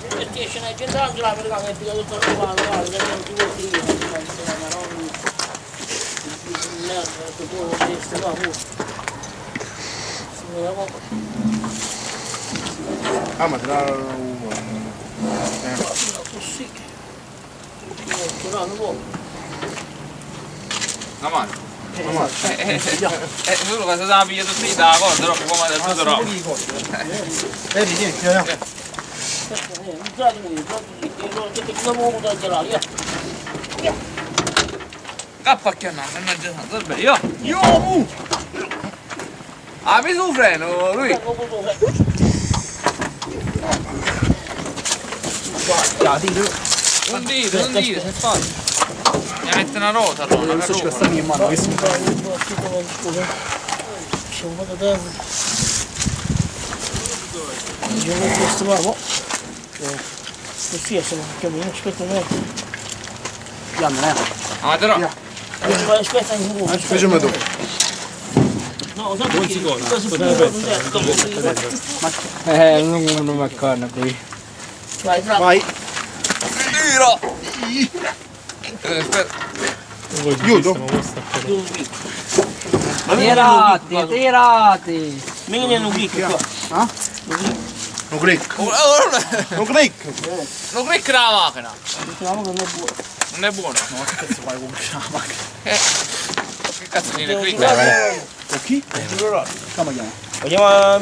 Perché ce n'è gente anche là per là che è pigliato tutto il mano, guarda, che non ti vuoi dire, ah, ma tra uno. Così. Non vuole. La mano. Solo che se la piglia tutti da cosa, però come del tutto no. Vedi, tieni, Cappacchianà, mannaggia santo, vabbè, io mu! Apri sul freno, lui! Non dite, se fai! Mi mette una rota allora, una ci sta in mano, questo c'è un po' di tempo. Io non questo nuovo. Così è solo che mi aspetta me. Ah, però! Aspetta un po'. Facciamo dopo. No, sai che non mi accorgo qui. Vai. Tiro! Aspetta. Aiuto. Tirati! Meni hanno clic qua. Non click. Non click. Non clicca la macchina! Diciamo che non è buono. Non è buono. Ma che cazzo fai con la macchina? Che cazzo di clicca? Chi? Come chiama? Vogliamo